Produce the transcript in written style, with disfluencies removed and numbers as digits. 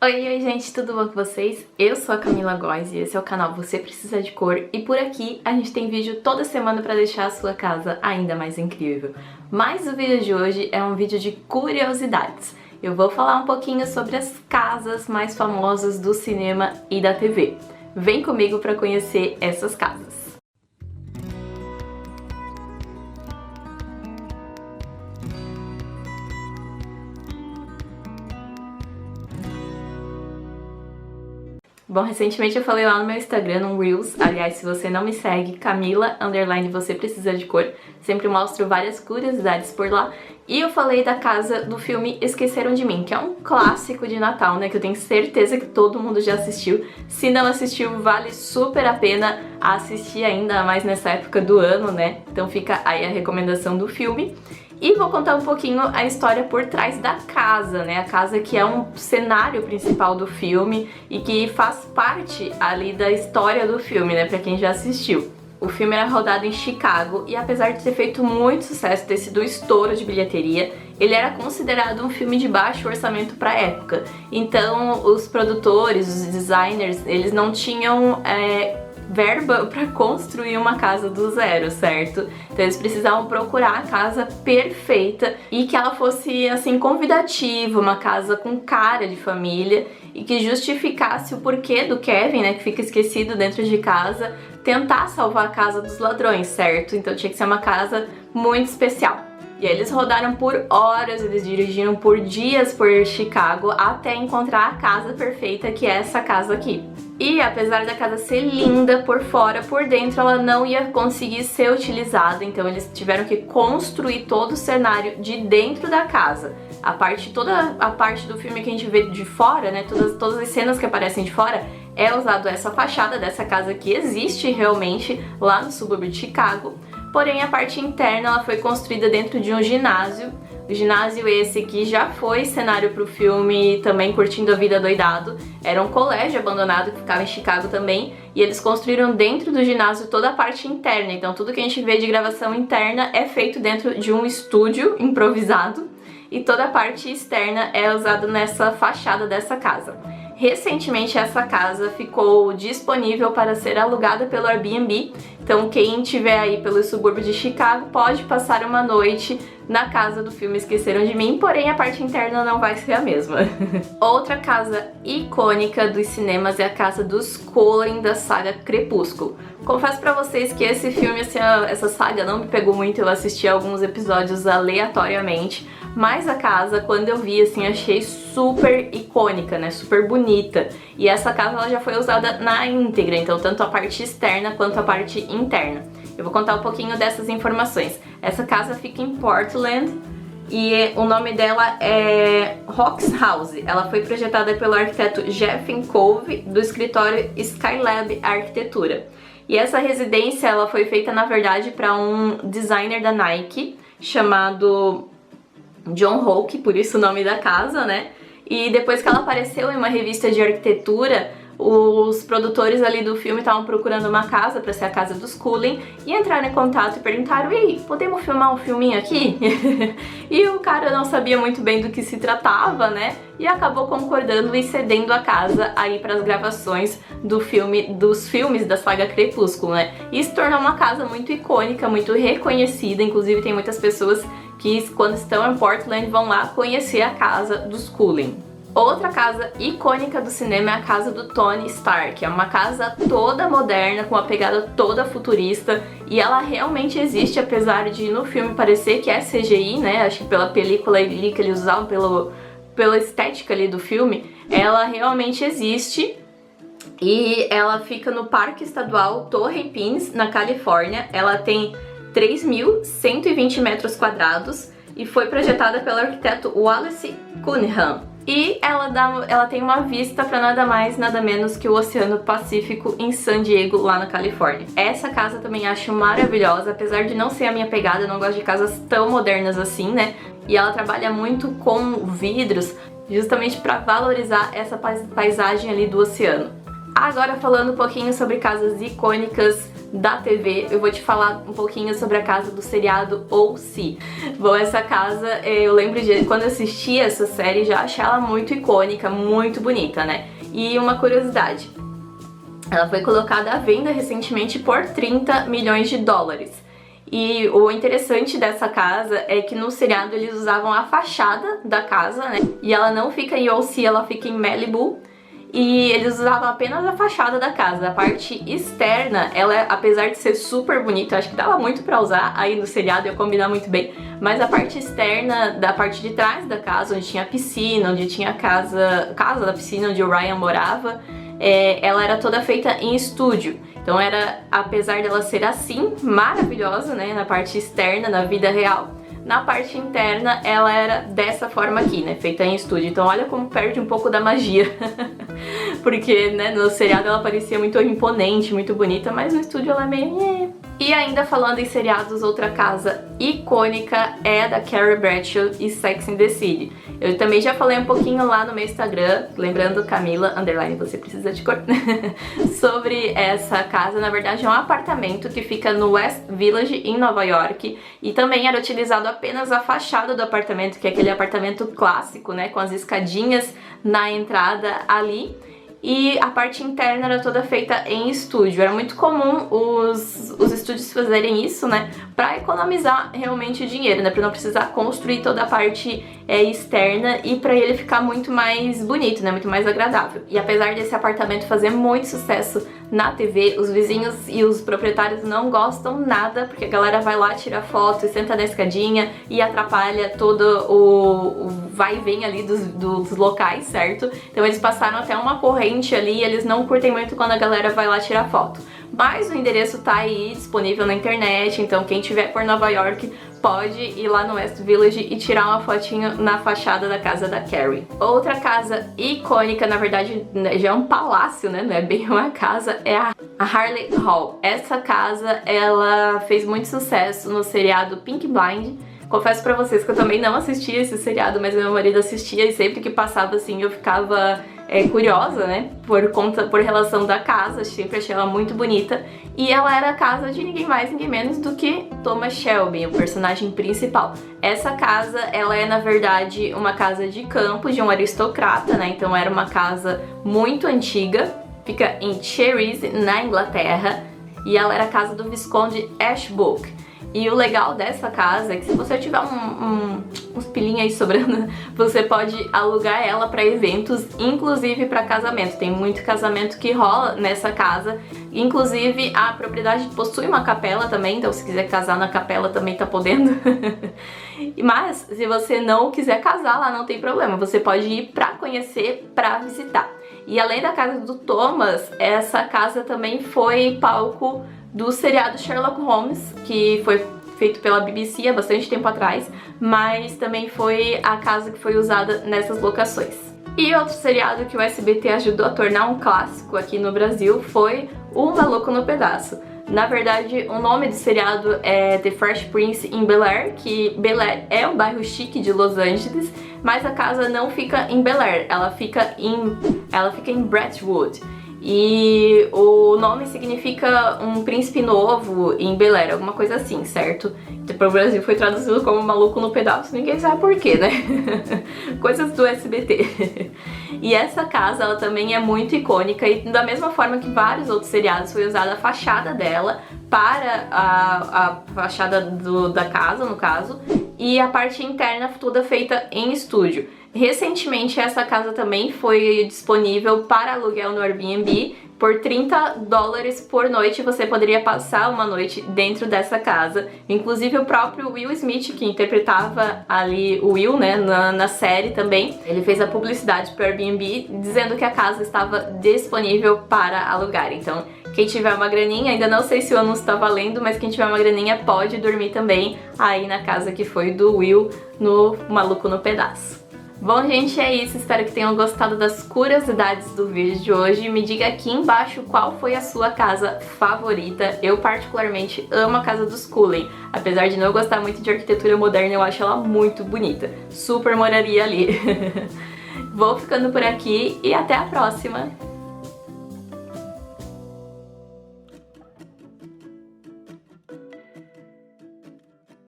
Oi, gente, tudo bom com vocês? Eu sou a Camila Góes e esse é o canal Você Precisa de Cor, e por aqui a gente tem vídeo toda semana para deixar a sua casa ainda mais incrível. Mas o vídeo de hoje é um vídeo de curiosidades. Eu vou falar um pouquinho sobre as casas mais famosas do cinema e da TV. Vem comigo para conhecer essas casas. Bom, recentemente eu falei lá no meu Instagram, no Reels, aliás, se você não me segue, Camila, _você precisa de cor, sempre mostro várias curiosidades por lá, e eu falei da casa do filme Esqueceram de Mim, que é um clássico de Natal, né, que eu tenho certeza que todo mundo já assistiu. Se não assistiu, vale super a pena assistir, ainda mais nessa época do ano, né, então fica aí a recomendação do filme. E vou contar um pouquinho a história por trás da casa, né? A casa que é um cenário principal do filme e que faz parte ali da história do filme, né? Pra quem já assistiu. O filme era rodado em Chicago e apesar de ter feito muito sucesso, ter sido um estouro de bilheteria, ele era considerado um filme de baixo orçamento pra época. Então os produtores, os designers, eles não tinham verba para construir uma casa do zero, certo? Então eles precisavam procurar a casa perfeita e que ela fosse assim convidativa, uma casa com cara de família e que justificasse o porquê do Kevin, né, que fica esquecido dentro de casa, tentar salvar a casa dos ladrões, certo? Então tinha que ser uma casa muito especial. E aí eles rodaram por horas, eles dirigiram por dias por Chicago até encontrar a casa perfeita, que é essa casa aqui. E apesar da casa ser linda por fora, por dentro ela não ia conseguir ser utilizada, então eles tiveram que construir todo o cenário de dentro da casa. Toda a parte do filme que a gente vê de fora, né, todas as cenas que aparecem de fora, é usado essa fachada dessa casa que existe realmente lá no subúrbio de Chicago. Porém, a parte interna ela foi construída dentro de um ginásio. O ginásio esse que já foi cenário para o filme também Curtindo a Vida Doidado. Era um colégio abandonado que ficava em Chicago também. E eles construíram dentro do ginásio toda a parte interna. Então tudo que a gente vê de gravação interna é feito dentro de um estúdio improvisado. E toda a parte externa é usada nessa fachada dessa casa. Recentemente essa casa ficou disponível para ser alugada pelo Airbnb, então quem estiver aí pelo subúrbio de Chicago pode passar uma noite na casa do filme Esqueceram de Mim, porém a parte interna não vai ser a mesma. Outra casa icônica dos cinemas é a casa dos Cullen da saga Crepúsculo. Confesso pra vocês que esse filme, assim, essa saga não me pegou muito, eu assisti alguns episódios aleatoriamente, mas a casa, quando eu vi, assim, achei super icônica, né, super bonita. E essa casa ela já foi usada na íntegra, então tanto a parte externa quanto a parte interna. Eu vou contar um pouquinho dessas informações. Essa casa fica em Portland e o nome dela é Rocks House. Ela foi projetada pelo arquiteto Jeff Cove do escritório Skylab Arquitetura. E essa residência ela foi feita na verdade para um designer da Nike chamado John Hoke, por isso o nome da casa, né? E depois que ela apareceu em uma revista de arquitetura, os produtores ali do filme estavam procurando uma casa para ser a casa dos Cullen e entraram em contato e perguntaram: ei, podemos filmar um filminho aqui? E o cara não sabia muito bem do que se tratava, né? E acabou concordando e cedendo a casa aí para as gravações dos filmes da saga Crepúsculo, né? E se tornou uma casa muito icônica, muito reconhecida, inclusive tem muitas pessoas que quando estão em Portland vão lá conhecer a casa dos Cullen. Outra casa icônica do cinema é a casa do Tony Stark, é uma casa toda moderna, com uma pegada toda futurista, e ela realmente existe, apesar de no filme parecer que é CGI, né, acho que pela película ali que eles usavam, pela estética ali do filme, ela realmente existe. E ela fica no Parque Estadual Torrey Pines, na Califórnia. Ela tem 3.120 metros quadrados e foi projetada pelo arquiteto Wallace Cunningham. E ela tem uma vista para nada mais, nada menos que o Oceano Pacífico em San Diego, lá na Califórnia. Essa casa também acho maravilhosa, apesar de não ser a minha pegada, eu não gosto de casas tão modernas assim, né? E ela trabalha muito com vidros, justamente para valorizar essa paisagem ali do oceano. Agora falando um pouquinho sobre casas icônicas da TV, eu vou te falar um pouquinho sobre a casa do seriado O.C. Bom, essa casa, eu lembro de quando eu assisti essa série, já achei ela muito icônica, muito bonita, né? E uma curiosidade, ela foi colocada à venda recentemente por 30 milhões de dólares. E o interessante dessa casa é que no seriado eles usavam a fachada da casa, né? E ela não fica em O.C., ela fica em Malibu. E eles usavam apenas a fachada da casa. A parte externa, ela, apesar de ser super bonita, acho que dava muito pra usar aí no seriado, ia combinar muito bem. Mas a parte externa, da parte de trás da casa, onde tinha a piscina, onde tinha a casa da piscina onde o Ryan morava, ela era toda feita em estúdio. Então era, apesar dela ser assim, maravilhosa, né, na parte externa, na vida real, na parte interna ela era dessa forma aqui, né, feita em estúdio. Então olha como perde um pouco da magia. Porque, né, no seriado ela parecia muito imponente, muito bonita, mas no estúdio ela é meio... E ainda falando em seriados, outra casa icônica é a da Carrie Bradshaw e Sex and the City. Eu também já falei um pouquinho lá no meu Instagram, lembrando Camila, _ você precisa de cor, sobre essa casa. Na verdade é um apartamento que fica no West Village, em Nova York, e também era utilizado apenas a fachada do apartamento, que é aquele apartamento clássico, né, com as escadinhas na entrada ali. E a parte interna era toda feita em estúdio. Era muito comum os estúdios fazerem isso, né? Pra economizar realmente dinheiro, né? Pra não precisar construir toda a parte externa e pra ele ficar muito mais bonito, né? Muito mais agradável. E apesar desse apartamento fazer muito sucesso na TV, os vizinhos e os proprietários não gostam nada, porque a galera vai lá, tira foto e senta na escadinha e atrapalha todo o vai e vem ali dos locais, certo? Então eles passaram até uma corrente ali e eles não curtem muito quando a galera vai lá tirar foto. Mas o endereço tá aí disponível na internet, então quem tiver por Nova York pode ir lá no West Village e tirar uma fotinho na fachada da casa da Carrie. Outra casa icônica, na verdade já é um palácio, né? Não é bem uma casa, é a Harley Hall. Essa casa, ela fez muito sucesso no seriado Pink Blind. Confesso pra vocês que eu também não assistia esse seriado, mas meu marido assistia e sempre que passava assim eu ficava curiosa, né, por relação da casa, sempre achei ela muito bonita. E ela era a casa de ninguém mais, ninguém menos do que Thomas Shelby, o personagem principal. Essa casa, ela é na verdade uma casa de campo de um aristocrata, né, então era uma casa muito antiga, fica em Cherries, na Inglaterra, e ela era a casa do Visconde Ashbrook. E o legal dessa casa é que se você tiver uns pilinhos aí sobrando, você pode alugar ela para eventos, inclusive para casamento. Tem muito casamento que rola nessa casa. Inclusive a propriedade possui uma capela também, então se quiser casar na capela também tá podendo. Mas se você não quiser casar lá, não tem problema, você pode ir para conhecer, para visitar. E além da casa do Thomas, essa casa também foi palco do seriado Sherlock Holmes, que foi feito pela BBC há bastante tempo atrás, mas também foi a casa que foi usada nessas locações. E outro seriado que o SBT ajudou a tornar um clássico aqui no Brasil foi O Maluco no Pedaço. Na verdade, o nome do seriado é The Fresh Prince in Bel-Air, que Bel-Air é um bairro chique de Los Angeles, mas a casa não fica em Bel-Air, ela fica em Brentwood. E o nome significa um príncipe novo em Bel-Air, alguma coisa assim, certo? Para o Brasil foi traduzido como Maluco no Pedaço, ninguém sabe porquê, né? Coisas do SBT. E essa casa, ela também é muito icônica e da mesma forma que vários outros seriados, foi usada a fachada dela para a fachada da casa, no caso, e a parte interna toda feita em estúdio. Recentemente essa casa também foi disponível para aluguel no Airbnb. Por $30 por noite você poderia passar uma noite dentro dessa casa. Inclusive o próprio Will Smith, que interpretava ali o Will, né, na série também, ele fez a publicidade para o Airbnb dizendo que a casa estava disponível para alugar. Então quem tiver uma graninha, ainda não sei se o anúncio tá valendo, mas quem tiver uma graninha pode dormir também aí na casa que foi do Will no Maluco no Pedaço. Bom, gente, é isso. Espero que tenham gostado das curiosidades do vídeo de hoje. Me diga aqui embaixo qual foi a sua casa favorita. Eu particularmente amo a casa dos Cullen. Apesar de não gostar muito de arquitetura moderna, eu acho ela muito bonita. Super moraria ali. Vou ficando por aqui e até a próxima!